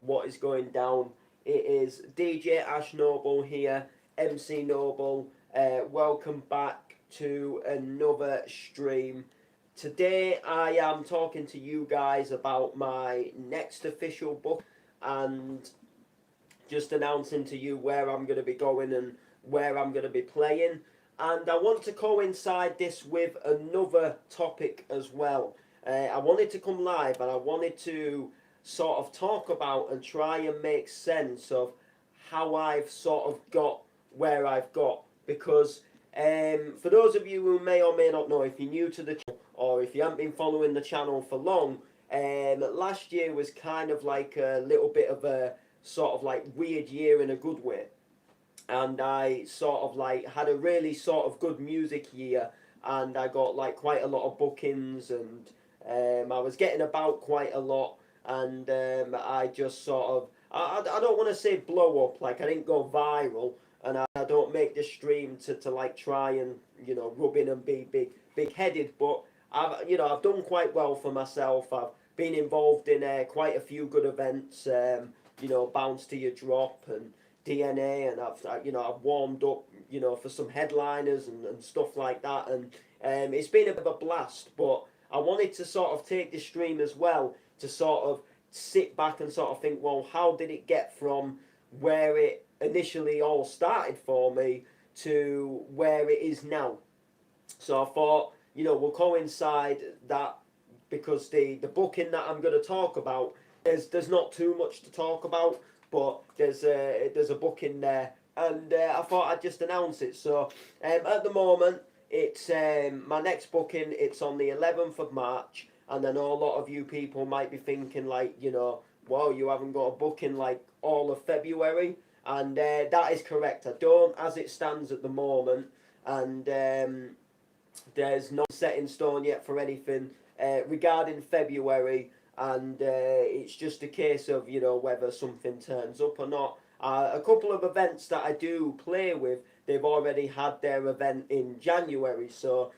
what is going down. It is DJ Ash Noble here, MC Noble. Welcome back to another stream. Today I am talking to you guys about my next official book and just announcing to you where I'm going to be going and where I'm going to be playing. And I want to coincide this with another topic as well. I wanted to come live and I wanted to sort of talk about and try and make sense of how I've sort of got where I've got. Because for those of you who may or may not know, if you're new to the channel or if you haven't been following the channel for long, last year was kind of like a little bit of a sort of like weird year in a good way. And I sort of like had a really sort of good music year, and I got like quite a lot of bookings, and I was getting about quite a lot, and I just sort of I don't want to say blow up, like I didn't go viral, and I don't make this stream to like try and rub in and be big headed, but I've done quite well for myself. I've been involved in quite a few good events, Bounce to Your Drop and DNA, and I've warmed up for some headliners and stuff like that, and it's been a bit of a blast. But I wanted to sort of take this stream as well to sort of sit back and sort of think, well, how did it get from where it initially all started for me to where it is now? So I thought, we'll coincide that, because the booking that I'm going to talk about, there's not too much to talk about, but there's a booking there, and I thought I'd just announce it. So at the moment, it's my next booking. It's on the 11th of March, and I know a lot of you people might be thinking like, well, you haven't got a booking like all of February, and that is correct. I don't, as it stands at the moment, and there's no set in stone yet for anything regarding February. And it's just a case of whether something turns up or not. A couple of events that I do play with, they've already had their event in January, so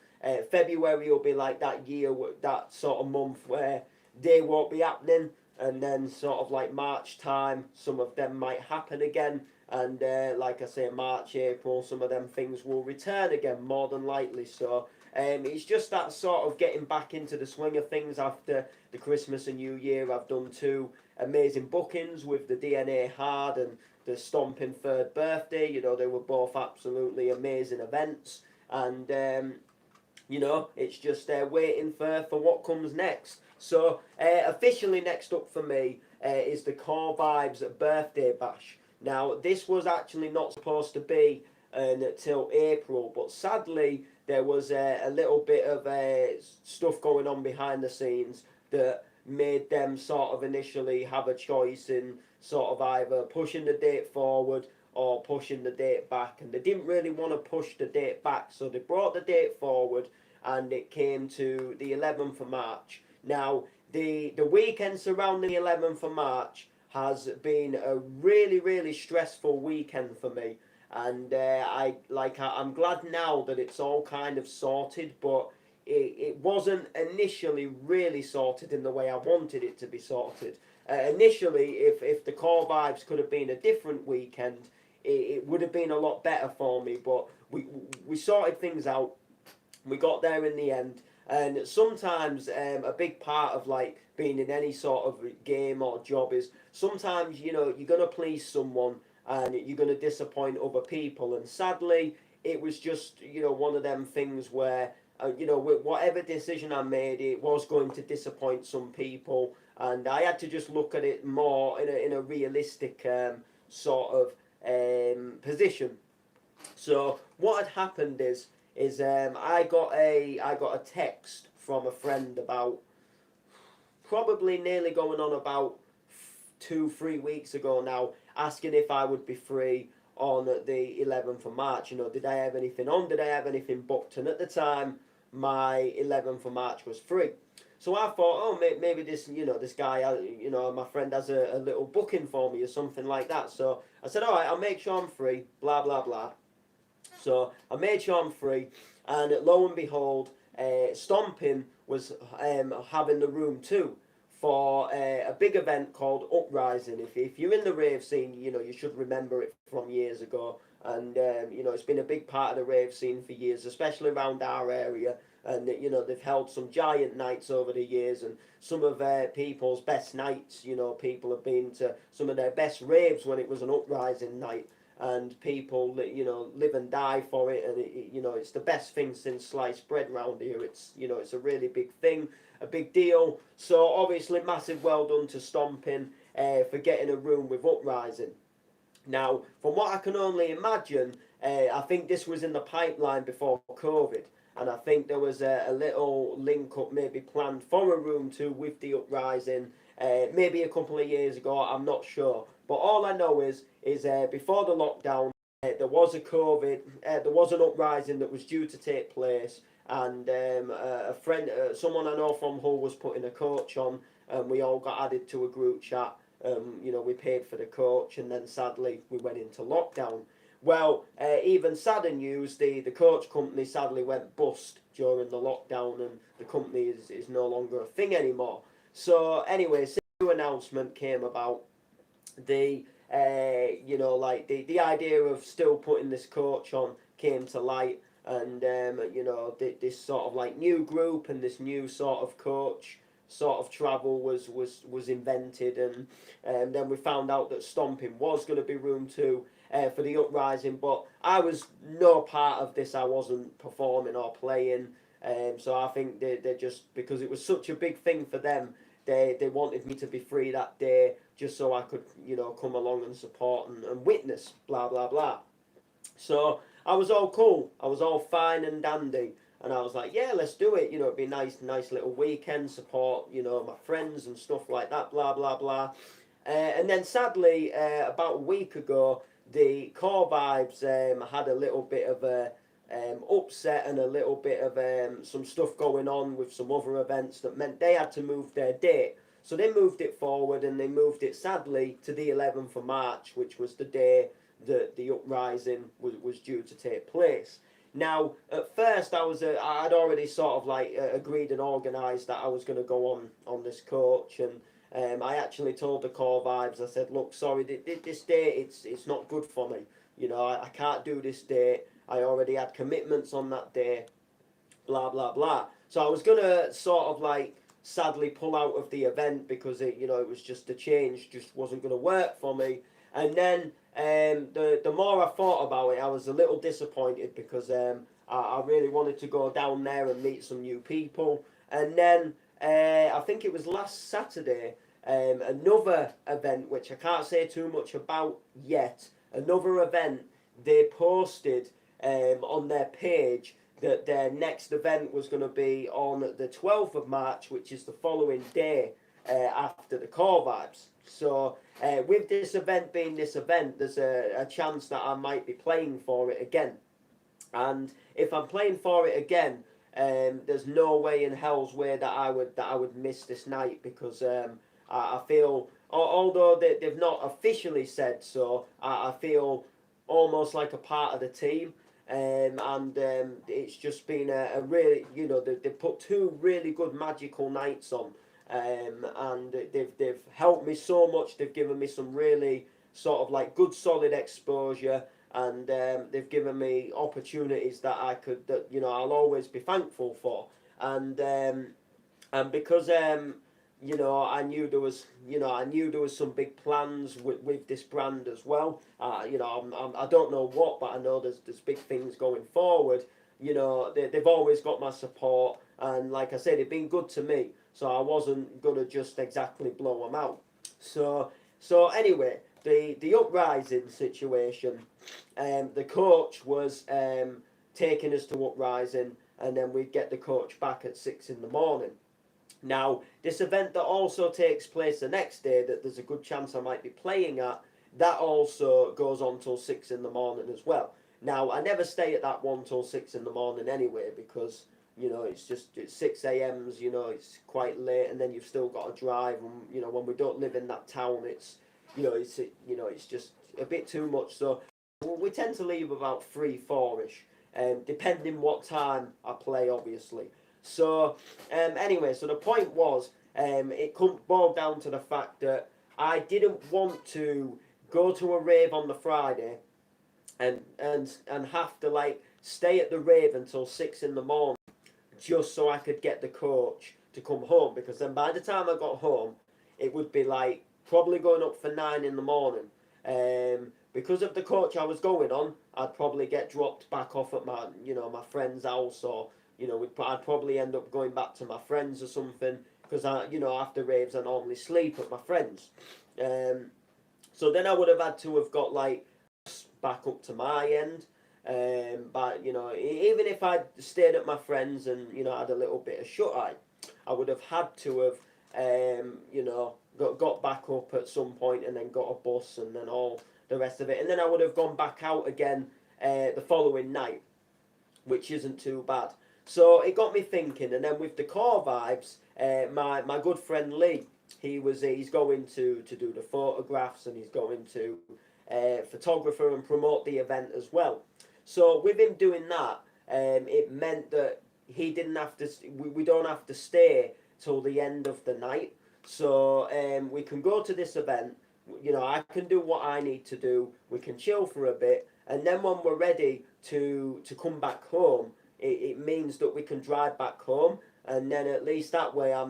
February will be like that year, that sort of month where they won't be happening, and then sort of like March time, some of them might happen again, and like I say, March, April, some of them things will return again, more than likely. So it's just that sort of getting back into the swing of things after the Christmas and New Year. I've done 2 amazing bookings with the DNA Hard and the Stomping Third Birthday. They were both absolutely amazing events, and it's just waiting for what comes next. So officially next up for me is the Corevibez birthday bash. Now this was actually not supposed to be until April, but sadly there was a little bit of stuff going on behind the scenes that made them sort of initially have a choice in sort of either pushing the date forward or pushing the date back, and they didn't really want to push the date back, so they brought the date forward, and it came to the 11th of March. Now the weekend surrounding the 11th of March has been a really stressful weekend for me, and I'm glad now that it's all kind of sorted, but it wasn't initially really sorted in the way I wanted it to be sorted. Initially, if the Corevibez could have been a different weekend, it would have been a lot better for me, but we sorted things out. We got there in the end, and sometimes a big part of like being in any sort of game or job is sometimes you're going to please someone and you're going to disappoint other people, and sadly it was just one of them things where with whatever decision I made, it was going to disappoint some people, and I had to just look at it more in a realistic sort of position. So what had happened is I got a text from a friend about probably nearly going on about 2-3 weeks ago now, asking if I would be free on the 11th of March. Did I have anything on? Did I have anything booked? And at the time, my 11th of March was free. So I thought, oh, maybe this guy, my friend has a little booking for me or something like that. So I said, all right, I'll make sure I'm free, blah, blah, blah. So I made sure I'm free, and lo and behold, Stomping was having the room too for a big event called Uprising. If you're in the rave scene, you should remember it from years ago. And it's been a big part of the rave scene for years, especially around our area. And they've held some giant nights over the years, and some of people's best nights. People have been to some of their best raves when it was an Uprising night, and people live and die for it. And it's the best thing since sliced bread round here. It's a really big thing, a big deal. So obviously, massive well done to Stomping for getting a room with Uprising. Now, from what I can only imagine, I think this was in the pipeline before COVID, and I think there was a little link up maybe planned for a room too with the Uprising, maybe a couple of years ago. I'm not sure, but all I know is before the lockdown, there was a COVID, there was an Uprising that was due to take place, and a friend, someone I know from Hull, was putting a coach on, and we all got added to a group chat. We paid for the coach, and then sadly we went into lockdown. Well, even sadder news, the coach company sadly went bust during the lockdown, and the company is no longer a thing anymore. So anyway, since the announcement came about, the the idea of still putting this coach on came to light, and this sort of like new group and this new sort of coach sort of travel was invented, and then we found out that Stomping was going to be room 2 for the Uprising, but I was no part of this. I wasn't performing or playing, so I think they just, because it was such a big thing for them, they wanted me to be free that day just so I could come along and support and witness, blah blah blah. So I was all cool, I was all fine and dandy. And I was like, yeah, let's do it. It'd be nice little weekend, support, my friends and stuff like that, blah, blah, blah. And then sadly, about a week ago, the Corevibez had a little bit of a upset and a little bit of some stuff going on with some other events that meant they had to move their date. So they moved it forward, and they moved it sadly to the 11th of March, which was the day that the Uprising was due to take place. Now, at first, I'd already sort of like agreed and organised that I was going to go on this coach, and I actually told the Corevibez, I said, look, sorry, this date, it's not good for me. I can't do this date. I already had commitments on that day, blah, blah, blah. So I was going to sort of like sadly pull out of the event because it was just the change just wasn't going to work for me. And then the more I thought about it, I was a little disappointed because I really wanted to go down there and meet some new people. And then I think it was last Saturday, another event, which I can't say too much about yet, another event, they posted on their page that their next event was going to be on the 12th of March, which is the following day after the Corevibez. So with this event being this event, there's a chance that I might be playing for it again. And if I'm playing for it again, there's no way in hell's way that I would miss this night, because I feel, although they've not officially said so, I feel almost like a part of the team. And it's just been a really, they've put 2 really good magical nights on. And they've helped me so much. They've given me some really sort of like good solid exposure, and they've given me opportunities that I'll always be thankful for. And because I knew there was some big plans with this brand as well. I don't know what, but I know there's big things going forward. They've always got my support, and like I said, they've been good to me. So I wasn't gonna just exactly blow them out. So anyway, the Uprising situation, the coach was taking us to Uprising, and then we'd get the coach back at 6 in the morning. Now, this event that also takes place the next day, that there's a good chance I might be playing at, that also goes on till 6 in the morning as well. Now, I never stay at that one till 6 in the morning anyway, because it's 6 a.m. It's quite late, and then you've still got to drive. And when we don't live in that town, it's just a bit too much. So we tend to leave about 3-4ish, depending what time I play, obviously. So anyway, so the point was, it comes boiled down to the fact that I didn't want to go to a rave on the Friday and have to like stay at the rave until 6 in the morning just so I could get the coach to come home, because then by the time I got home it would be like probably going up for 9 in the morning. Because of the coach I was going on, I'd probably get dropped back off at my friend's house, or I'd probably end up going back to my friends or something, because after raves I normally sleep at my friends. So then I would have had to have got like back up to my end. But even if I'd stayed at my friends and had a little bit of shut eye, I would have had to have got back up at some point and then got a bus and then all the rest of it, and then I would have gone back out again the following night, which isn't too bad. So it got me thinking, and then with the Corevibez, my good friend Lee, he's going to do the photographs, and he's going to photographer and promote the event as well. So with him doing that, it meant that he didn't have to. We don't have to stay till the end of the night. So we can go to this event. I can do what I need to do. We can chill for a bit, and then when we're ready to come back home, it means that we can drive back home, and then at least that way I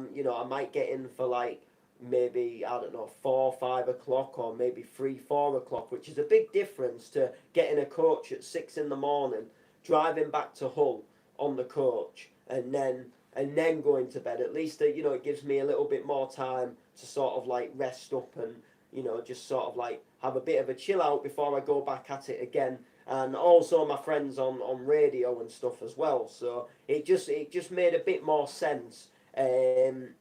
might get in for like maybe, I don't know, 4, 5 o'clock, or maybe 3, 4 o'clock, which is a big difference to getting a coach at 6 in the morning, driving back to Hull on the coach, and then going to bed. At least it gives me a little bit more time to sort of like rest up and just sort of like have a bit of a chill out before I go back at it again. And also my friends on radio and stuff as well. So it just made a bit more sense. And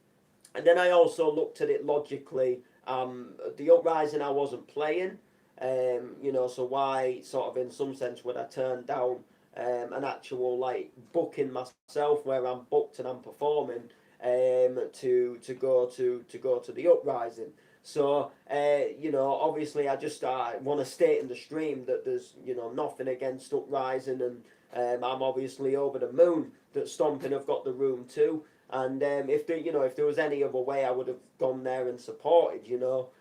then I also looked at it logically. The Uprising I wasn't playing, so why sort of in some sense would I turn down an actual like booking myself where I'm booked and I'm performing to go to the Uprising. So obviously I want to state in the stream that there's nothing against Uprising, and I'm obviously over the moon that Stomping have got the room too. And if there was any other way, I would have gone there and supported.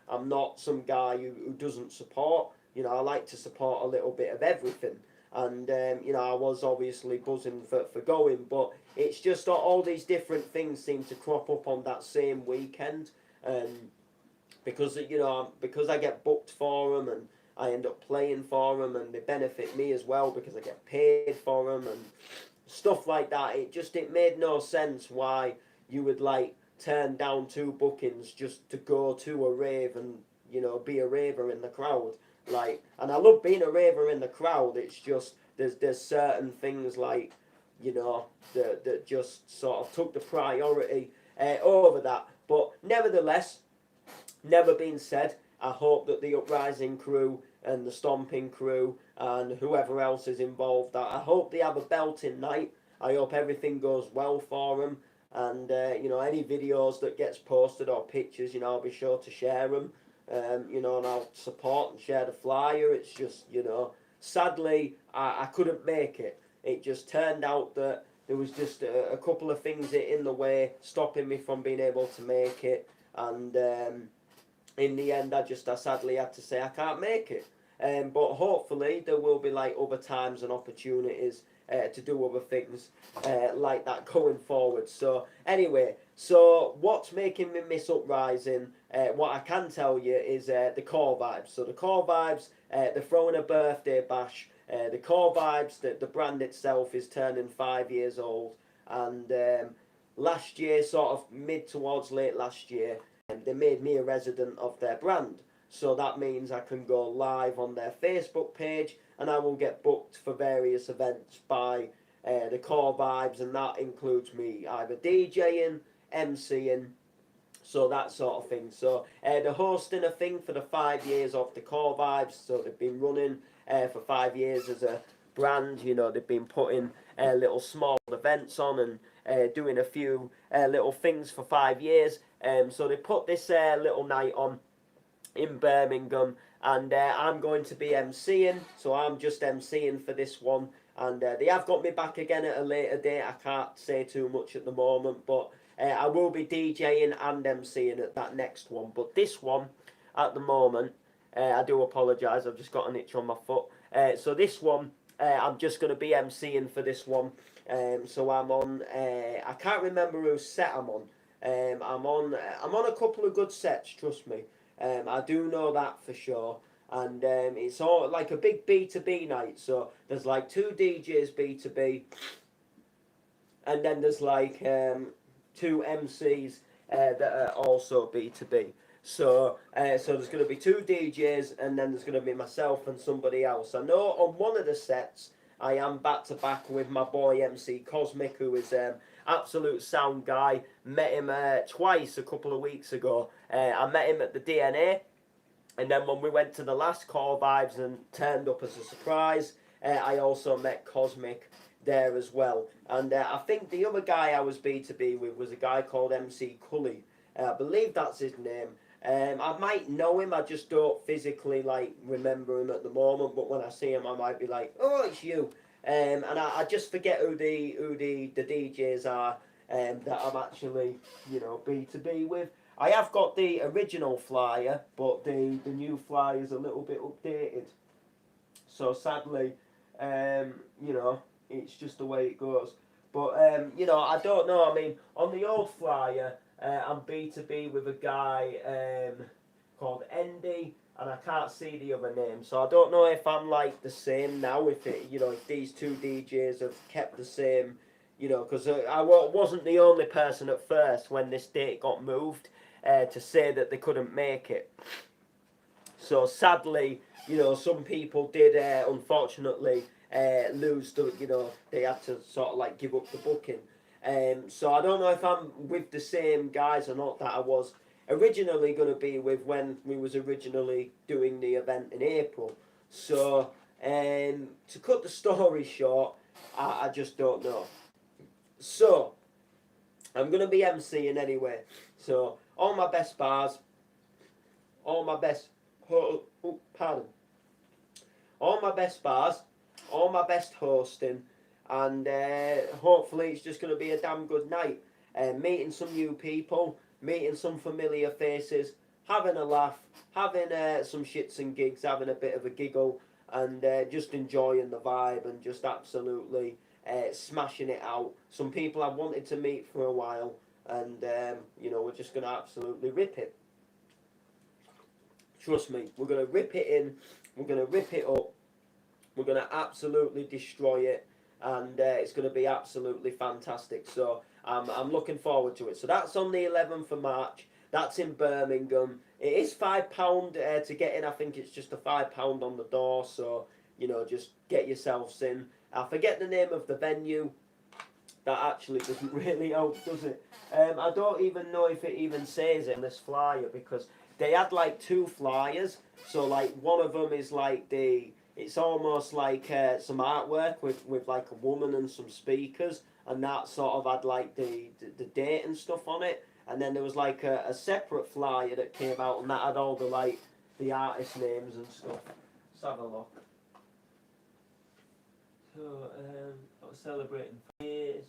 I'm not some guy who doesn't support. I like to support a little bit of everything. And I was obviously buzzing for going, but it's just all these different things seem to crop up on that same weekend, and because I get booked for them and I end up playing for them, and they benefit me as well because I get paid for them and stuff like that. It made no sense why you would like turn down 2 bookings just to go to a rave and be a raver in the crowd. Like, and I love being a raver in the crowd. It's just there's certain things like that just sort of took the priority over that. But nevertheless, never been said, I hope that the Uprising crew and the Stomping crew and whoever else is involved, I hope they have a belting night. I hope everything goes well for them. And any videos that gets posted or pictures, I'll be sure to share them. And I'll support and share the flyer. It's just sadly I couldn't make it. It just turned out that there was just a couple of things in the way stopping me from being able to make it, and in the end I sadly had to say I can't make it. But hopefully there will be like other times and opportunities to do other things like that going forward. So anyway, what's making me miss Uprising? What I can tell you is the Corevibez. So the Corevibez, they're throwing a birthday bash. The Corevibez, the brand itself is turning 5 years old, and last year, sort of mid towards late last year, they made me a resident of their brand. So that means I can go live on their Facebook page, and I will get booked for various events by the Corevibez, and that includes me either DJing, MCing, so that sort of thing. So they're hosting a thing for the 5 years of the Corevibez. So they've been running for 5 years as a brand. They've been putting little small events on and doing a few little things for 5 years. So they put this little night on in Birmingham, and I'm going to be MCing, so I'm just MCing for this one, and they have got me back again at a later date. I can't say too much at the moment, but I will be DJing and MCing at that next one. But this one, at the moment, I do apologise. I've just got an itch on my foot. So this one, I'm just going to be MCing for this one. So I'm on. I can't remember whose set I'm on. I'm on a couple of good sets. Trust me. I do know that for sure. And it's all like a big B2B night. So there's like 2 DJs B2B, and then there's like 2 MCs that are also B2B. So there's going to be 2 DJs, and then there's going to be myself and somebody else. I know on one of the sets I am back to back with my boy MC Cosmic, who is absolute sound guy. Met him twice a couple of weeks ago. I met him at the DNA, and then when we went to the last Corevibez and turned up as a surprise, I also met Cosmic there as well. And I think the other guy I was B2B with was a guy called MC Cully. I believe that's his name. I might know him, I just don't physically like remember him at the moment, but when I see him I might be like, oh, it's you. And I just forget who the DJs are that I'm actually, you know, B2B with. I have got the original flyer, but the new flyer is a little bit updated. So sadly, you know, it's just the way it goes. But, you know, I don't know. I mean, on the old flyer, I'm B2B with a guy called Andy, and I can't see the other name. So I don't know if I'm like the same now, if it, you know, if these 2 DJs have kept the same, you know, because I wasn't the only person at first when this date got moved to say that they couldn't make it. So sadly, you know, some people did unfortunately lose the, you know, they had to sort of like give up the booking. So I don't know if I'm with the same guys or not that I was originally going to be with when we was originally doing the event in April. So to cut the story short, I just don't know. So I'm going to be MCing anyway. So all my best bars, all my best, pardon, all my best bars, all my best hosting, and hopefully it's just going to be a damn good night. Meeting some new people, meeting some familiar faces, having a laugh, having some shits and gigs, having a bit of a giggle, and just enjoying the vibe and just absolutely smashing it out. Some people I've wanted to meet for a while, and you know, we're just going to absolutely rip it. Trust me, we're going to rip it in, we're going to rip it up, we're going to absolutely destroy it, and it's going to be absolutely fantastic. So I'm looking forward to it. So that's on the 11th of March. That's in Birmingham. It is £5 to get in. I think it's just a £5 on the door. So, you know, just get yourselves in. I forget the name of the venue. That actually doesn't really help, does it? I don't even know if it even says it in this flyer, because they had like 2 flyers. So like one of them is like it's almost like some artwork with like a woman and some speakers, and that sort of had like the date and stuff on it. And then there was like a separate flyer that came out, and that had all the like the artist names and stuff. Let's have a look. So I was celebrating years.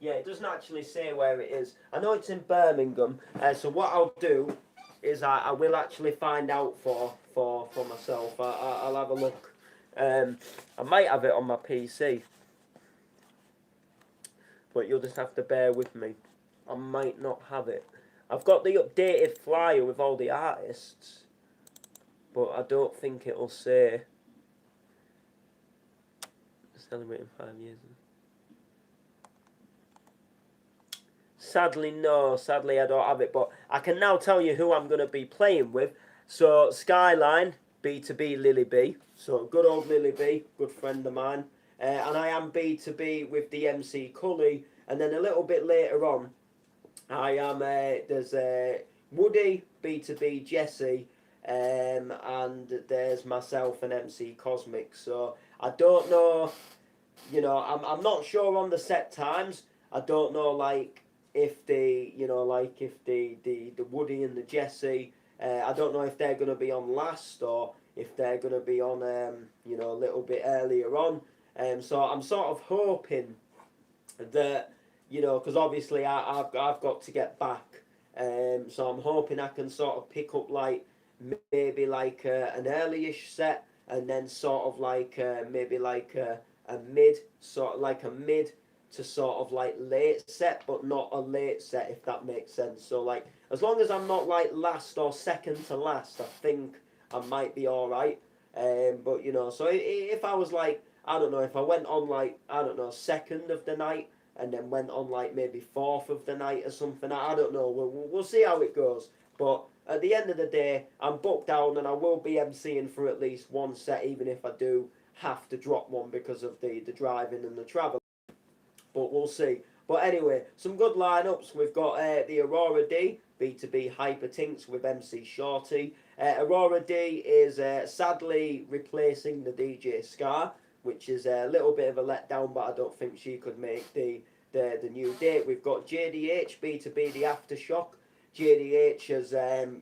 Yeah, it doesn't actually say where it is. I know it's in Birmingham. So what I'll do is I will actually find out for myself. I'll have a look. I might have it on my PC, but you'll just have to bear with me. I might not have it. I've got the updated flyer with all the artists, but I don't think it'll say celebrating 5 years. Sadly, no. Sadly, I don't have it, but I can now tell you who I'm going to be playing with. So, Skyline, B2B Lily B. So, good old Lily B, good friend of mine. And I am B2B with the MC Cully. And then a little bit later on, I am, there's Woody, B2B Jesse, and there's myself and MC Cosmic. So, I don't know, you know, I'm not sure on the set times. I don't know, like, if the, you know, like if the Woody and the Jesse, I don't know if they're going to be on last or if they're going to be on, you know, a little bit earlier on. So I'm sort of hoping that, you know, because obviously I've got to get back. So I'm hoping I can sort of pick up like maybe like an earlyish set, and then sort of like maybe like a mid, sort of like a mid to sort of like late set, but not a late set, if that makes sense. So like as long as I'm not like last or second to last, I think I might be all right. But you know, so if I was like, I don't know, if I went on like, I don't know, second of the night, and then went on like maybe fourth of the night or something, I don't know. We'll see how it goes. But at the end of the day, I'm booked down and I will be emceeing for at least one set, even if I do have to drop one because of the driving and the travel. But we'll see. But anyway, some good lineups. We've got the Aurora D, B2B Hypertinks with MC Shorty. Aurora D is sadly replacing the DJ Scar, which is a little bit of a letdown, but I don't think she could make the new date. We've got JDH, B2B The Aftershock. JDH has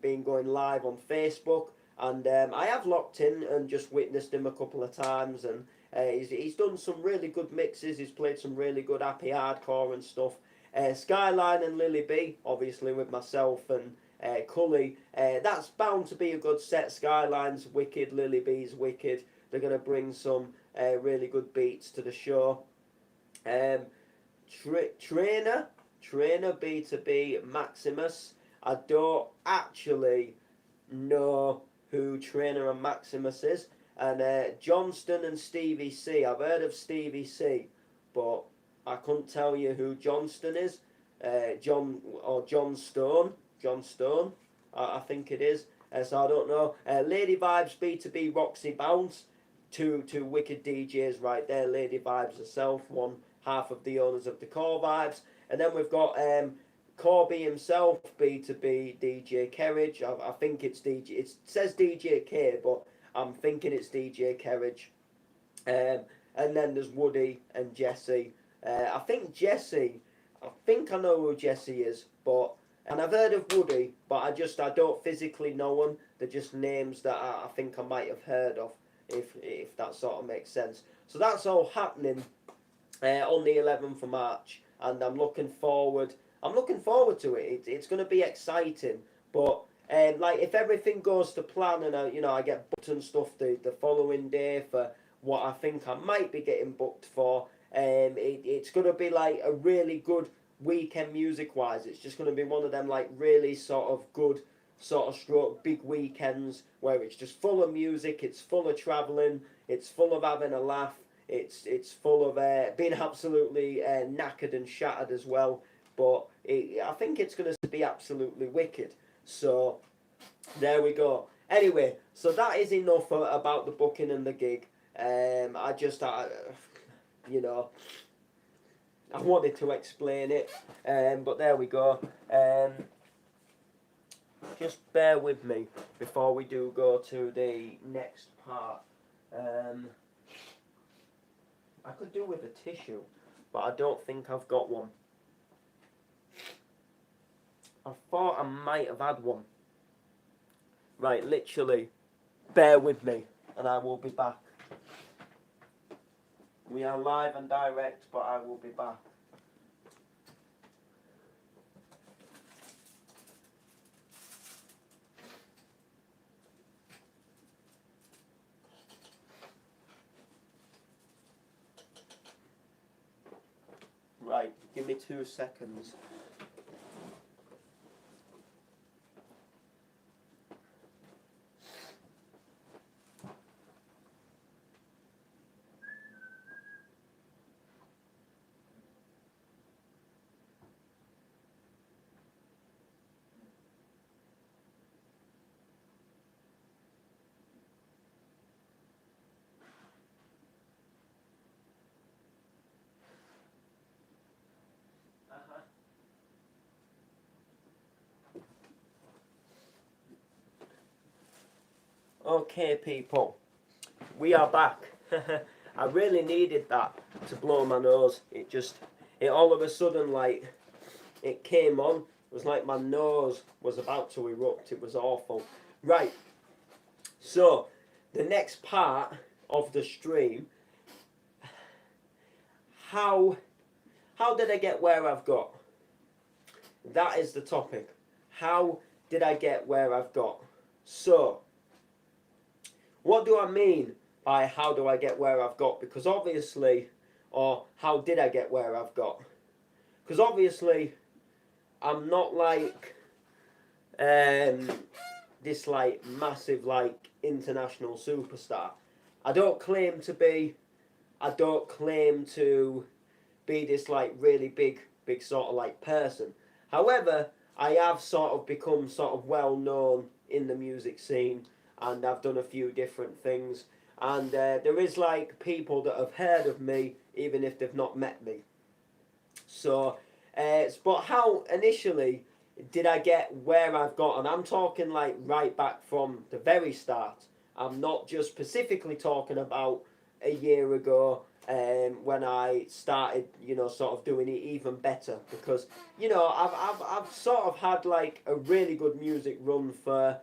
been going live on Facebook, and I have locked in and just witnessed him a couple of times, and he's done some really good mixes. He's played some really good happy hardcore and stuff. Skyline and Lily B, obviously with myself and Cully. That's bound to be a good set. Skyline's wicked, Lily B's wicked. They're going to bring some really good beats to the show. Trainer B2B Maximus. I don't actually know who Trainer and Maximus is. And Johnston and Stevie C. I've heard of Stevie C, but I couldn't tell you who Johnston is. John Stone. John Stone, I think it is. So I don't know. Lady Vibes B2B Roxy Bounce. Two wicked DJs right there. Lady Vibes herself, one half of the owners of the Corevibez. And then we've got Corby himself, B2B DJ Kerridge. I think it's DJ. It says DJ K, but I'm thinking it's DJ Kerridge. And then there's Woody and Jesse. I think I know who Jesse is, and I've heard of Woody, but I don't physically know them. They're just names that I think I might have heard of, if that sort of makes sense. So that's all happening on the 11th of March, and I'm looking forward to it. It's going to be exciting, but like if everything goes to plan and I get booked and stuff the following day for what I think I might be getting booked for, it's going to be like a really good weekend music wise. It's just going to be one of them like really sort of good sort of stroke big weekends where it's just full of music, it's full of travelling, it's full of having a laugh, it's full of being absolutely knackered and shattered as well. But I think it's going to be absolutely wicked. So there we go. Anyway, so that is enough about the booking and the gig. I wanted to explain it, but there we go. Just bear with me before we do go to the next part. I could do with a tissue, but I don't think I've got one. I thought I might have had one. Right, literally, bear with me, and I will be back. We are live and direct, but I will be back. Right, give me 2 seconds. Okay, people, we are back. I really needed that to blow my nose. It all of a sudden, like, it came on. It was like my nose was about to erupt. It was awful. Right, so the next part of the stream, how how did I get where I've got? That is the topic. How did I get where I've got? So, what do I mean by how do I get where I've got? Because obviously, or how did I get where I've got? Because obviously, I'm not like this like massive like international superstar. I don't claim to be. I don't claim to be this like really big sort of like person. However, I have sort of become sort of well known in the music scene, and I've done a few different things. And there is like people that have heard of me even if they've not met me. So, but how initially did I get where I've got? And I'm talking like right back from the very start. I'm not just specifically talking about a year ago when I started, sort of doing it even better. Because, I've sort of had like a really good music run for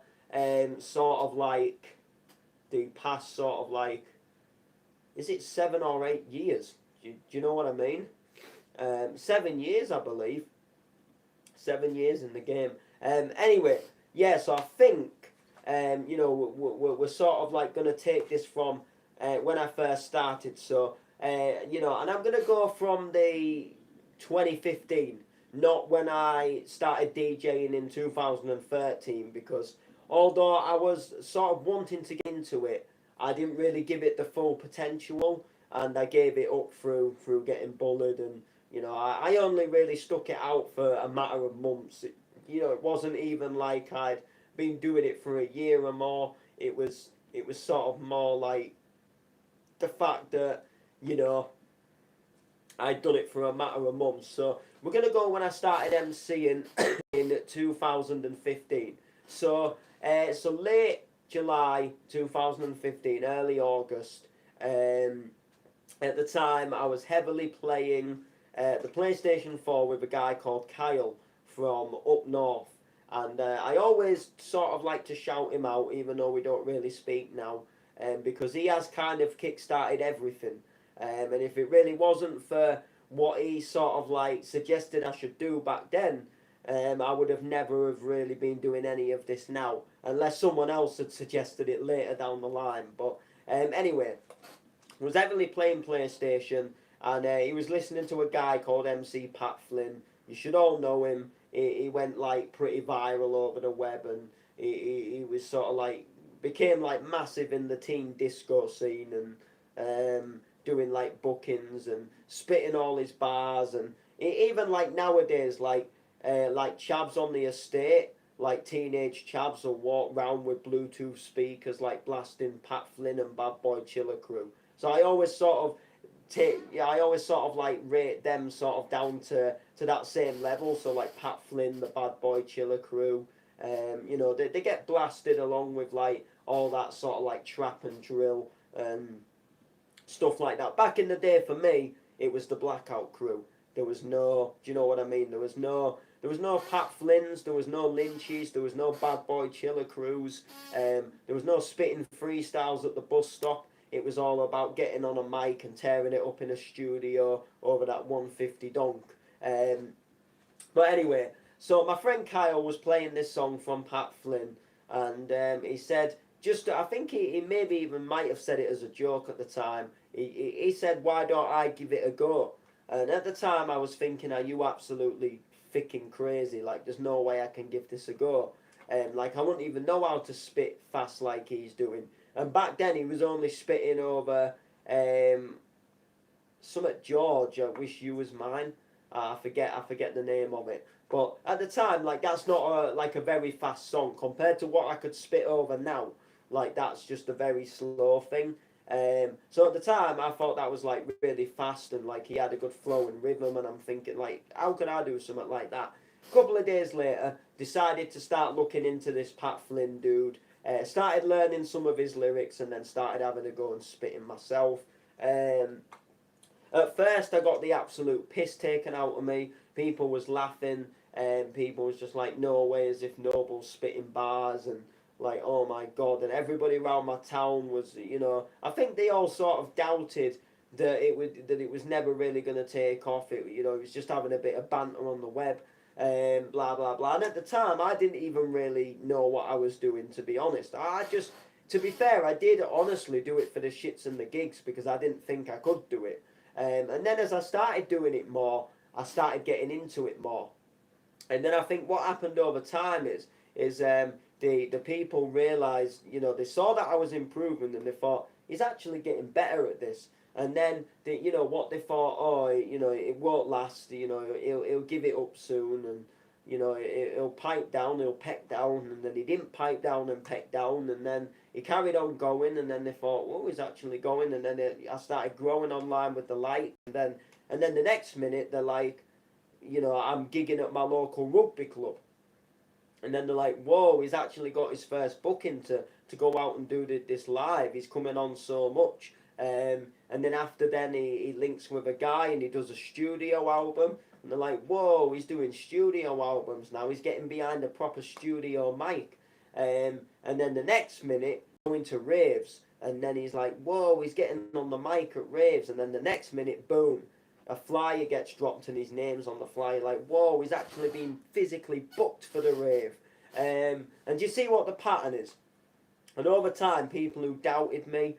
sort of like the past sort of like, is it 7 or 8 years? Do you know what I mean? 7 years, I believe. 7 years in the game. Anyway, yeah, so I think, we're sort of like going to take this from when I first started. So, and I'm going to go from the 2015, not when I started DJing in 2013, because although I was sort of wanting to get into it, I didn't really give it the full potential, and I gave it up through getting bullied, and I only really stuck it out for a matter of months. It wasn't even like I'd been doing it for a year or more. It was sort of more like the fact that I'd done it for a matter of months. So we're gonna go when I started MCing in 2015. So late July 2015, early August. At the time, I was heavily playing the PlayStation 4 with a guy called Kyle from up north. And I always sort of like to shout him out, even though we don't really speak now, because he has kind of kick-started everything. And if it really wasn't for what he sort of like suggested I should do back then, I would have never have really been doing any of this now, unless someone else had suggested it later down the line. But anyway, I was heavily playing PlayStation, and he was listening to a guy called MC Pat Flynn. You should all know him. He went like pretty viral over the web, and he was sort of like became like massive in the teen disco scene, and doing like bookings and spitting all his bars, and even like nowadays like chavs on the estate, like teenage chavs will walk round with Bluetooth speakers like blasting Pat Flynn and Bad Boy Chiller Crew. So I always sort of like rate them sort of down to that same level. So like Pat Flynn, the Bad Boy Chiller Crew, they get blasted along with like all that sort of like trap and drill and stuff like that. Back in the day, for me, it was the Blackout Crew. There was no, do you know what I mean? There was no Pat Flynn's, there was no Lynchies, there was no Bad Boy Chiller Crews, there was no spitting freestyles at the bus stop. It was all about getting on a mic and tearing it up in a studio over that 150 donk. But anyway, so my friend Kyle was playing this song from Pat Flynn, and he said, I think he maybe even might have said it as a joke at the time. He said, why don't I give it a go? And at the time I was thinking, are you absolutely freaking crazy? Like, there's no way I can give this a go. Like, I wouldn't even know how to spit fast like he's doing. And back then he was only spitting over Summit George, I Wish You Was Mine. I forget the name of it. But at the time, like, that's not like a very fast song compared to what I could spit over now. Like, that's just a very slow thing. So at the time I thought that was like really fast, and like he had a good flow and rhythm, and I'm thinking like, how could I do something like that? A couple of days later, decided to start looking into this Pat Flynn dude. Started learning some of his lyrics, and then started having a go and spitting myself. At first I got the absolute piss taken out of me. People was laughing, and people was just like, no way, as if Noble's spitting bars, and like, oh my god. And everybody around my town was, I think they all sort of doubted that it was never really going to take off. It was just having a bit of banter on the web, blah blah blah. And at the time, I didn't even really know what I was doing, to be honest. To be fair, I did honestly do it for the shits and the gigs because I didn't think I could do it. And then as I started doing it more, I started getting into it more. And then I think what happened over time is the people realised, they saw that I was improving and they thought, he's actually getting better at this. And then, what they thought, oh, it won't last, he'll give it up soon, and, he'll pipe down, he'll peck down, and then he didn't pipe down and peck down, and then he carried on going, and then they thought, well, he's actually going, and then I started growing online with the light, and then the next minute, they're like, I'm gigging at my local rugby club. And then they're like, whoa, he's actually got his first booking to go out and do this live. He's coming on so much. And then after then, he links with a guy and he does a studio album. And they're like, whoa, he's doing studio albums now. He's getting behind a proper studio mic. And then the next minute, going to raves. And then he's like, whoa, he's getting on the mic at raves. And then the next minute, boom, a flyer gets dropped and his name's on the flyer. Like, whoa, he's actually been physically booked for the rave. And you see what the pattern is? And over time, people who doubted me,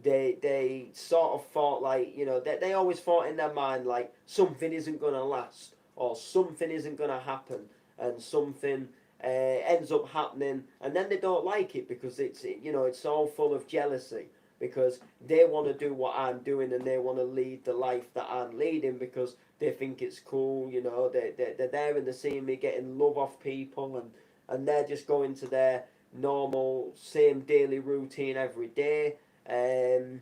they sort of thought like, they always thought in their mind like something isn't going to last or something isn't going to happen, and something ends up happening, and then they don't like it because it's all full of jealousy, because they want to do what I'm doing and they want to lead the life that I'm leading because they think it's cool. They're there and they're seeing me getting love off people, and they're just going to their normal same daily routine every day, and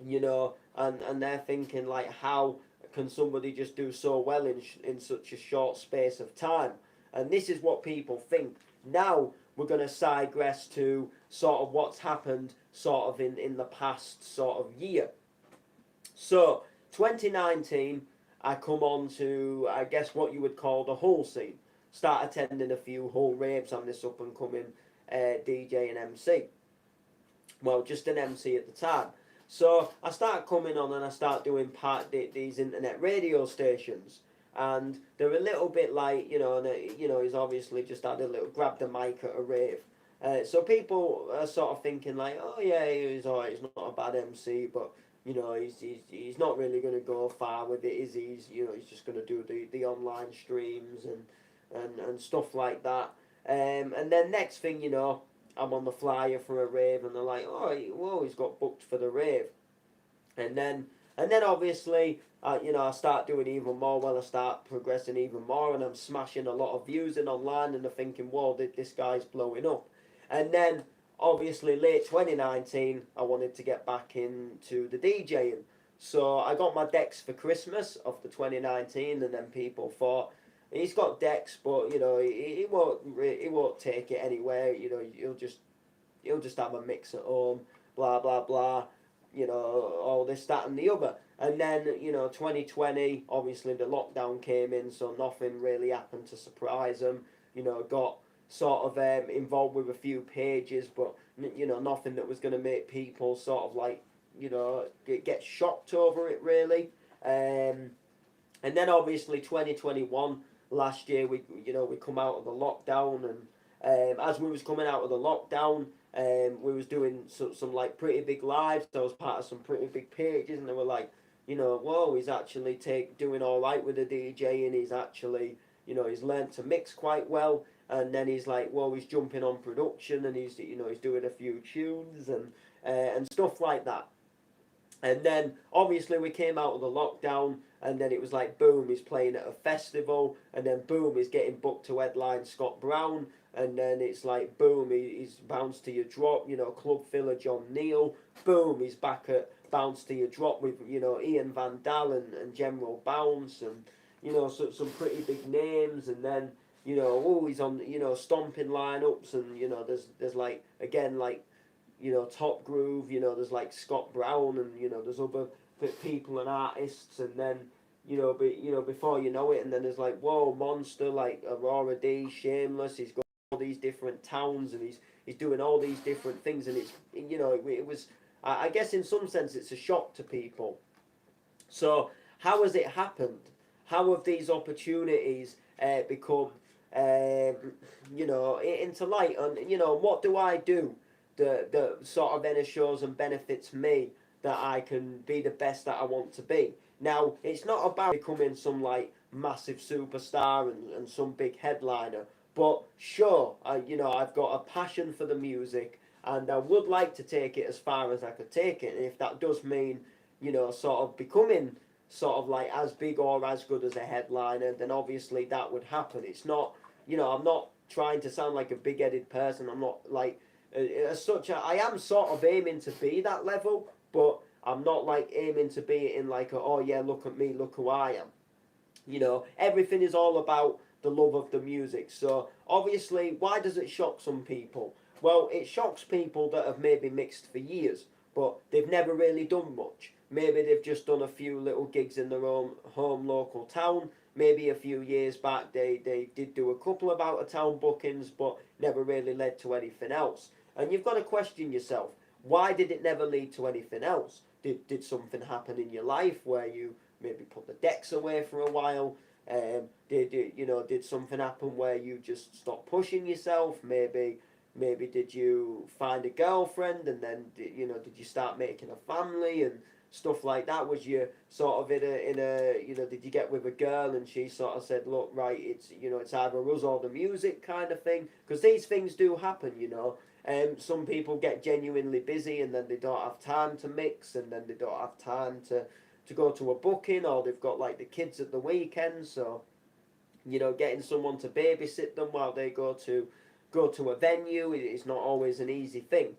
they're thinking like, how can somebody just do so well in such a short space of time? And this is what people think. Now we're going to digress to sort of what's happened sort of in the past sort of year. So 2019, I come on to, I guess, what you would call the Hull scene. Start attending a few Hull raves. I'm this up and coming DJ and MC. Well, just an MC at the time. So I start coming on and I start doing these internet radio stations. And they're a little bit like, he's obviously just had a little, grabbed the mic at a rave. So people are sort of thinking like, oh yeah, he's alright, he's not a bad MC, but he's not really going to go far with it, is he? He's just going to do the online streams and stuff like that. And then next thing I'm on the flyer for a rave, and they're like, oh, whoa, he's got booked for the rave. And then obviously, I start doing even more. Well, I start progressing even more, and I'm smashing a lot of views in online, and they're thinking, whoa, this guy's blowing up. And then, obviously, late 2019, I wanted to get back into the DJing. So I got my decks for Christmas of the 2019, and then people thought, he's got decks, but he won't take it anywhere. He'll just have a mix at home, blah blah blah. All this, that, and the other. And then 2020, obviously the lockdown came in, so nothing really happened to surprise him. Got sort of involved with a few pages, but nothing that was going to make people sort of like get shocked over it really. And then obviously 2021. Last year, we come out of the lockdown, and as we was coming out of the lockdown, we was doing some like pretty big lives. I was part of some pretty big pages, and they were like, whoa, he's actually doing all right with the DJ, and he's actually, he's learned to mix quite well. And then he's like, whoa, he's jumping on production, and he's doing a few tunes and stuff like that. And then obviously we came out of the lockdown, and then it was like boom, he's playing at a festival, and then boom, he's getting booked to headline Scott Brown, and then it's like boom, he's Bounce to Your Drop, club filler John Neal, boom, he's back at Bounce to Your Drop with Ian Van Dal and General Bounce, and some pretty big names. And then he's on stomping lineups, and there's like again like Top Groove, there's like Scott Brown, and there's other people and artists, and then before you know it, and then there's like, whoa, Monster, like Aurora D, Shameless, he's got all these different towns, and he's doing all these different things, and it's, you know, it was, I guess in some sense it's a shock to people. So how has it happened? How have these opportunities become, you know, into light? And, you know, what do I do that sort of ensures and benefits me that I can be the best that I want to be? Now, it's not about becoming some like massive superstar and some big headliner, but sure, you know, I've got a passion for the music, and I would like to take it as far as I could take it. And if that does mean, you know, sort of becoming sort of like as big or as good as a headliner, then obviously that would happen. It's not, you know, I'm not trying to sound like a big-headed person. I'm not like, as such, I am sort of aiming to be that level, but I'm not like aiming to be in like, oh yeah, look at me, look who I am. You know, everything is all about the love of the music. So obviously, why does it shock some people? Well, it shocks people that have maybe mixed for years, but they've never really done much. Maybe they've just done a few little gigs in their own home local town. Maybe a few years back they did do a couple of out of town bookings, but never really led to anything else. And you've got to question yourself, why did it never lead to anything else? Did something happen in your life where you maybe put the decks away for a while? Did something happen where you just stopped pushing yourself? Maybe did you find a girlfriend, and then did you start making a family and stuff like that? Was you sort of did you get with a girl and she sort of said, look, right, it's either us or the music kind of thing? Because these things do happen, you know. Some people get genuinely busy and then they don't have time to mix, and then they don't have time to go to a booking, or they've got like the kids at the weekend, so getting someone to babysit them while they go to a venue is not always an easy thing.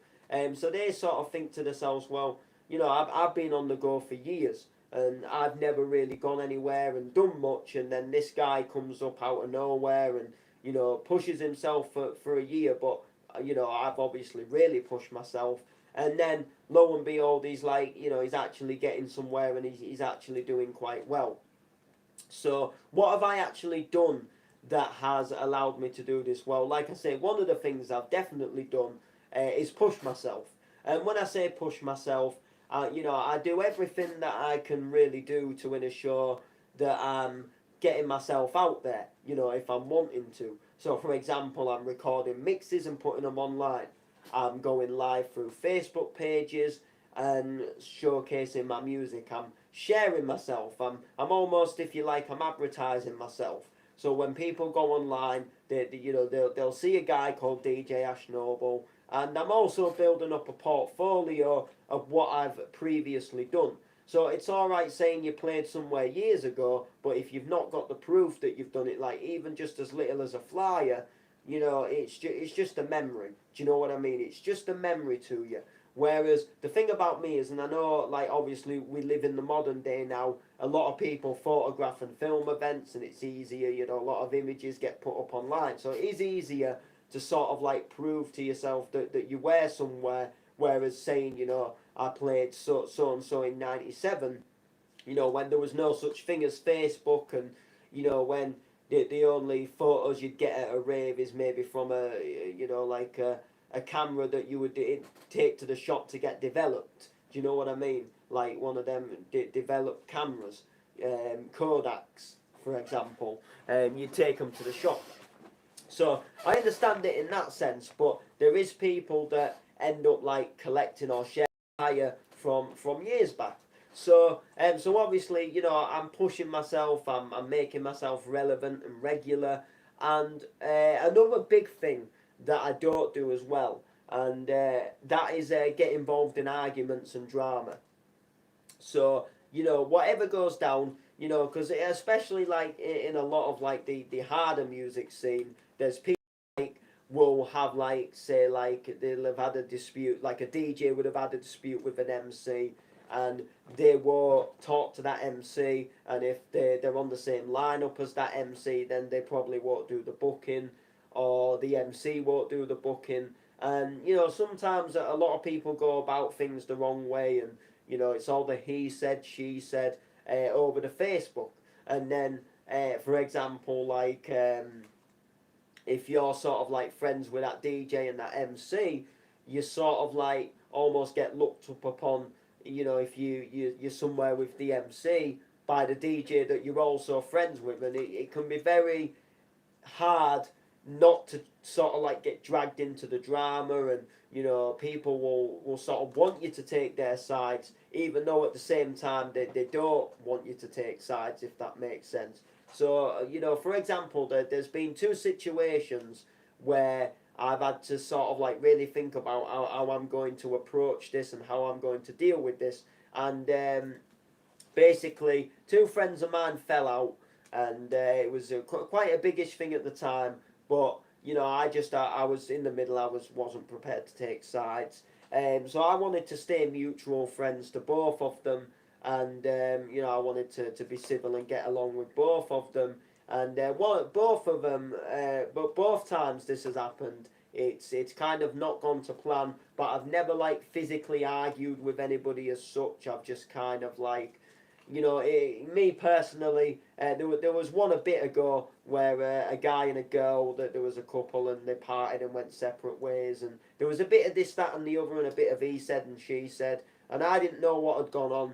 So they sort of think to themselves, well, I've been on the go for years and I've never really gone anywhere and done much, and then this guy comes up out of nowhere and pushes himself for a year, but I've obviously really pushed myself, and then lo and behold, he's like, he's actually getting somewhere, and he's actually doing quite well. So what have I actually done that has allowed me to do this? Well, like I say, one of the things I've definitely done is push myself. And when I say push myself, I do everything that I can really do to ensure that I'm getting myself out there, if I'm wanting to. So, for example, I'm recording mixes and putting them online. I'm going live through Facebook pages and showcasing my music. I'm sharing myself. I'm almost, if you like, I'm advertising myself. So when people go online, they'll see a guy called DJ Ash Noble, and I'm also building up a portfolio of what I've previously done. So it's all right saying you played somewhere years ago, but if you've not got the proof that you've done it, like even just as little as a flyer, it's just a memory. Do you know what I mean? It's just a memory to you. Whereas the thing about me is, and I know, like, obviously we live in the modern day now, a lot of people photograph and film events, and it's easier, a lot of images get put up online. So it is easier to sort of like prove to yourself that you were somewhere, whereas saying, I played so and so in '97, when there was no such thing as Facebook, and, when the only photos you'd get at a rave is maybe from a camera that you would take to the shop to get developed. Do you know what I mean? Like one of them developed cameras, Kodaks, for example. You'd take them to the shop. So I understand it in that sense, but there is people that end up like collecting or sharing from years back. So obviously, I'm pushing myself. I'm making myself relevant and regular. And another big thing that I don't do as well, and that is get involved in arguments and drama. So whatever goes down, because especially like in a lot of like the harder music scene, there's people like will have like, say, like they'll have had a dispute, like a DJ would have had a dispute with an MC, and they will talk to that MC, and if they're on the same lineup as that MC, then they probably won't do the booking, or the MC won't do the booking. And sometimes a lot of people go about things the wrong way, and it's all the he said, she said over the Facebook. And then for example, like if you're sort of like friends with that DJ and that MC, you sort of like almost get looked up upon. You know, if you're somewhere with the MC by the DJ that you're also friends with, and it can be very hard not to sort of like get dragged into the drama, and you know people will sort of want you to take their sides even though at the same time they don't want you to take sides, if that makes sense. So you know, for example, there's been two situations where I've had to sort of like really think about how I'm going to approach this and how I'm going to deal with this. And basically, two friends of mine fell out, and it was quite a biggish thing at the time. But you know, I was in the middle. Wasn't prepared to take sides, so I wanted to stay mutual friends to both of them, and you know, I wanted to be civil and get along with both of them. And both of them, but both times this has happened, it's kind of not gone to plan. But I've never like physically argued with anybody as such. I've just kind of like, you know, me personally, there was one a bit ago where a guy and a girl, that there was a couple and they parted and went separate ways, and there was a bit of this, that, and the other, and a bit of he said and she said, and I didn't know what had gone on,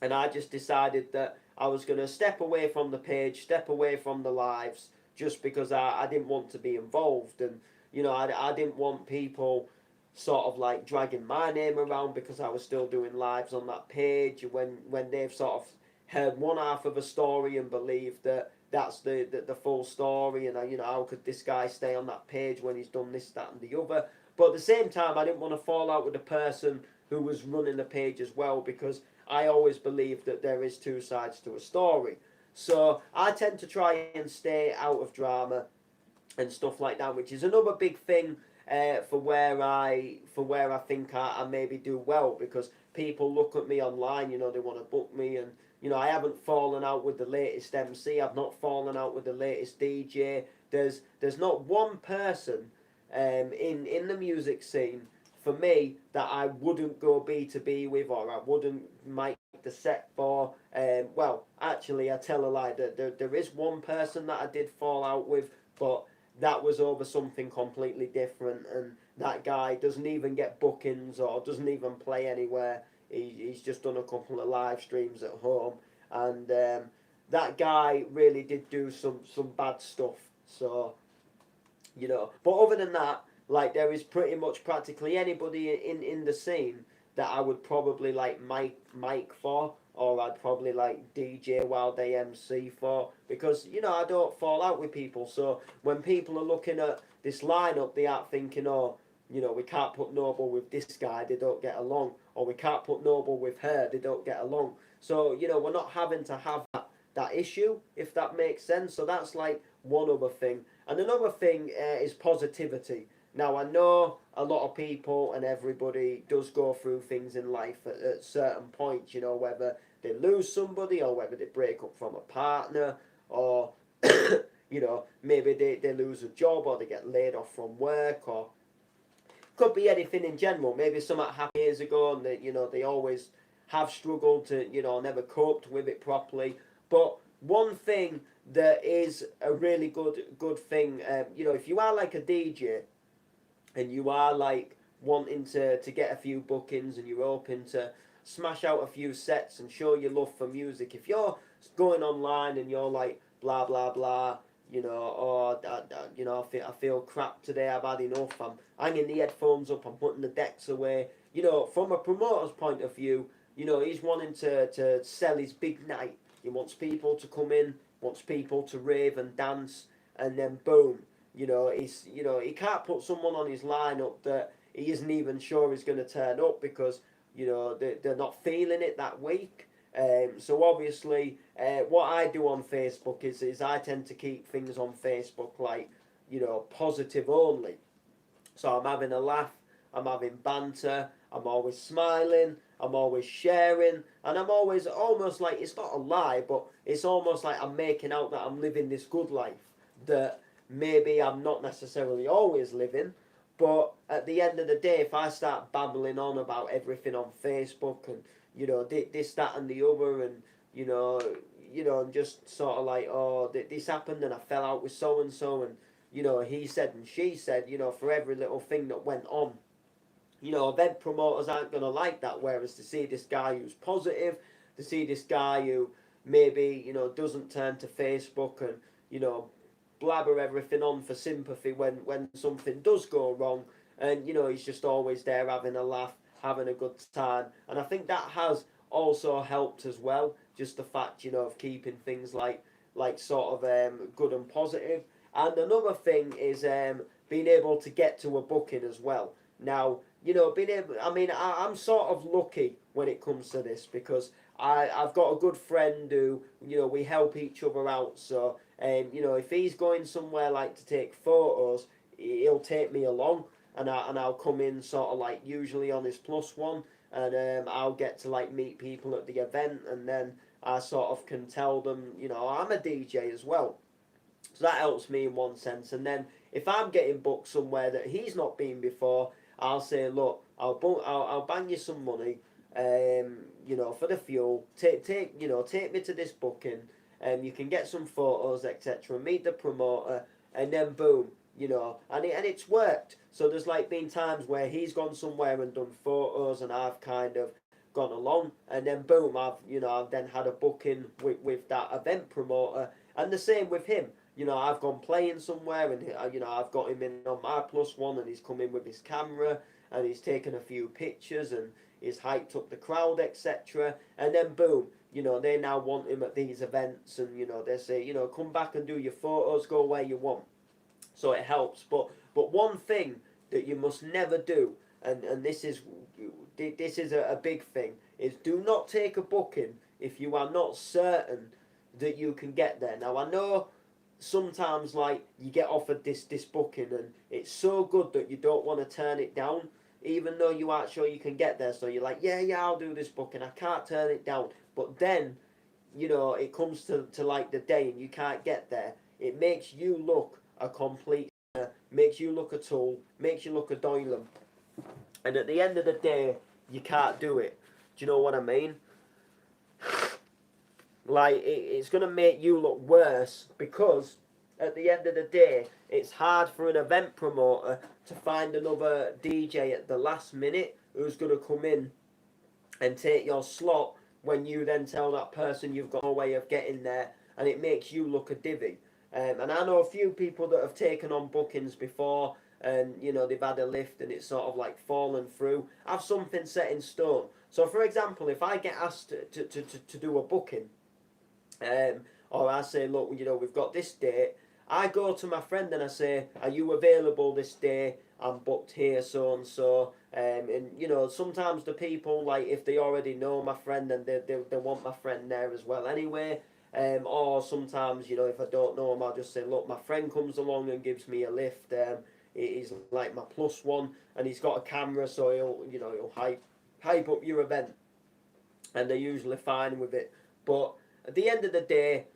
and I just decided that I was going to step away from the page, step away from the lives, just because I didn't want to be involved, and you know, I didn't want people sort of like dragging my name around because I was still doing lives on that page when they've sort of heard one half of a story and believed that that's the full story, and you know, how could this guy stay on that page when he's done this, that, and the other. But at the same time, I didn't want to fall out with the person who was running the page as well, because I always believe that there is two sides to a story. So I tend to try and stay out of drama and stuff like that, which is another big thing for where I think I maybe do well, because people look at me online, you know, they want to book me, and you know, I haven't fallen out with the latest MC, I've not fallen out with the latest DJ. There's not one person in the music scene for me that I wouldn't go B2B with, or I wouldn't make the set for. Well, actually, I tell a lie. There is one person that I did fall out with, but that was over something completely different, and that guy doesn't even get bookings or doesn't even play anywhere. He's just done a couple of live streams at home, and that guy really did do some bad stuff. So you know, but other than that, like, there is pretty much practically anybody in the scene that I would probably like mic for, or I'd probably like DJ while they MC for, because you know, I don't fall out with people. So when people are looking at this lineup, they aren't thinking, oh, you know, we can't put Noble with this guy, they don't get along, or we can't put Noble with her, they don't get along. So you know, we're not having to have that issue, if that makes sense. So that's like one other thing. And another thing is positivity. Now, I know a lot of people and everybody does go through things in life at certain points, you know, whether they lose somebody, or whether they break up from a partner, or, you know, maybe they lose a job, or they get laid off from work, or could be anything in general. Maybe something happened years ago and they, you know, they always have struggled to, you know, never coped with it properly. But one thing that is a really good thing, you know, if you are like a DJ and you are like wanting to get a few bookings, and you're hoping to smash out a few sets and show your love for music, if you're going online and you're like blah blah blah, you know, or you know, I feel crap today, I've had enough, I'm hanging the headphones up, I'm putting the decks away, you know, from a promoter's point of view, you know, he's wanting to sell his big night. He wants people to come in, wants people to rave and dance, and then boom, you know, he can't put someone on his lineup that he isn't even sure is going to turn up, because you know they're not feeling it that week. So obviously, what I do on Facebook is I tend to keep things on Facebook like, you know, positive only. So I'm having a laugh, I'm having banter, I'm always smiling, I'm always sharing, and I'm always almost like, it's not a lie, but it's almost like I'm making out that I'm living this good life that maybe I'm not necessarily always living. But at the end of the day, if I start babbling on about everything on Facebook, and you know, this, that, and the other, and you know, and just sort of like, oh, this happened, and I fell out with so and so, and he said and she said, for every little thing that went on, event promoters aren't going to like that. Whereas to see this guy who's positive, to see this guy who maybe, doesn't turn to Facebook and, blabber everything on for sympathy when something does go wrong. And, he's just always there having a laugh, having a good time. And I think that has also helped as well. Just the fact, of keeping things like sort of good and positive. And another thing is being able to get to a booking as well. Now, being able, I'm sort of lucky when it comes to this because I've got a good friend who, we help each other out. So, if he's going somewhere like to take photos, he'll take me along and I'll come in sort of like usually on his plus one and I'll get to like meet people at the event and then I sort of can tell them, I'm a DJ as well. So that helps me in one sense. And then if I'm getting booked somewhere that he's not been before, I'll say, look, I'll bang you some money, for the fuel. Take me to this booking. You can get some photos, etc. Meet the promoter, and then boom, and it's worked. So there's like been times where he's gone somewhere and done photos, and I've kind of gone along, and then boom, I've then had a booking with that event promoter, and the same with him. I've gone playing somewhere and, I've got him in on my plus one and he's come in with his camera and he's taken a few pictures and he's hyped up the crowd, etc. And then boom, they now want him at these events and, they say, come back and do your photos, go where you want. So it helps. But one thing that you must never do, and this is a big thing, is do not take a booking if you are not certain that you can get there. Now, I know sometimes like you get offered this booking and it's so good that you don't want to turn it down even though you aren't sure you can get there, so you're like, yeah, I'll do this booking, I can't turn it down. But then it comes to like the day and you can't get there. It makes you look a complete makes you look a tool, makes you look a doilam, and at the end of the day you can't do it. Do you know what I mean? Like, it's going to make you look worse because at the end of the day, it's hard for an event promoter to find another DJ at the last minute who's going to come in and take your slot when you then tell that person you've got no way of getting there, and it makes you look a divvy. And I know a few people that have taken on bookings before and, they've had a lift and it's sort of like fallen through. Have something set in stone. So, for example, if I get asked to do a booking, or I say, look, we've got this date, I go to my friend and I say, are you available this day? I'm booked here, so and so. And sometimes the people, like, if they already know my friend and they want my friend there as well anyway. Or sometimes, if I don't know him, I'll just say, look, my friend comes along and gives me a lift. He's like my plus one and he's got a camera, so he'll hype up your event. And they're usually fine with it. But at the end of the day,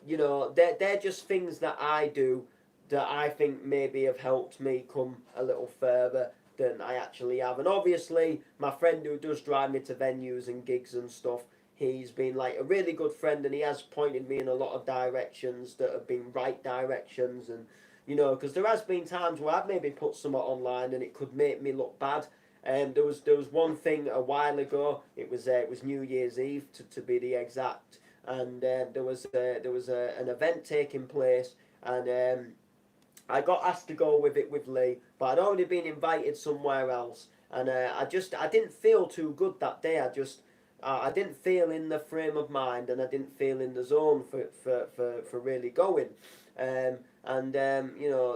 they're just things that I do that I think maybe have helped me come a little further than I actually have. And obviously, my friend who does drive me to venues and gigs and stuff, he's been like a really good friend and he has pointed me in a lot of directions that have been right directions. And, because there has been times where I've maybe put something online and it could make me look bad. There was one thing a while ago. It was New Year's Eve to be the exact, and there was an event taking place, and I got asked to go with it with Lee, but I'd already been invited somewhere else, and I didn't feel too good that day. I didn't feel in the frame of mind, and I didn't feel in the zone for really going, there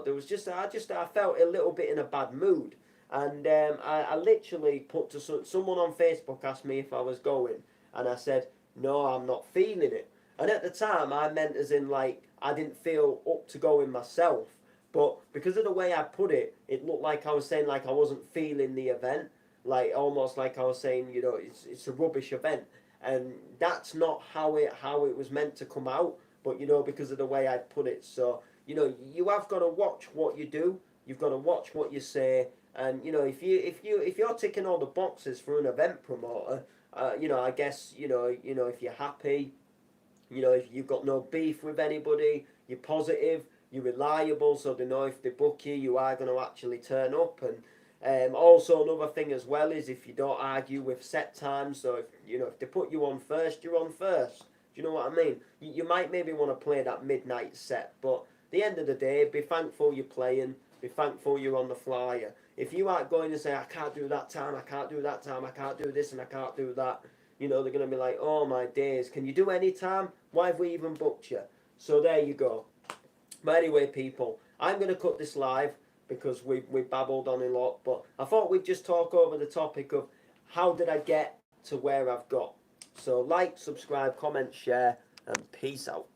was I felt a little bit in a bad mood. And I literally put to someone on Facebook asked me if I was going, and I said, no, I'm not feeling it. And at the time, I meant as in like I didn't feel up to going myself. But because of the way I put it, it looked like I was saying like I wasn't feeling the event, like almost like I was saying, it's a rubbish event, and that's not how it was meant to come out. But because of the way I put it, so you have got to watch what you do. You've got to watch what you say. And if you're ticking all the boxes for an event promoter, I guess if you're happy, if you've got no beef with anybody, you're positive, you're reliable, so they know if they book you, you are going to actually turn up. And also another thing as well is if you don't argue with set times. So if they put you on first, you're on first. Do you know what I mean? You might maybe want to play that midnight set, but at the end of the day, be thankful you're playing. Be thankful you're on the flyer. If you aren't going to say, I can't do that time, I can't do that time, I can't do this and I can't do that, they're going to be like, oh my days, can you do any time? Why have we even booked you? So there you go. But anyway, people, I'm going to cut this live because we babbled on a lot, but I thought we'd just talk over the topic of how did I get to where I've got. So like, subscribe, comment, share, and peace out.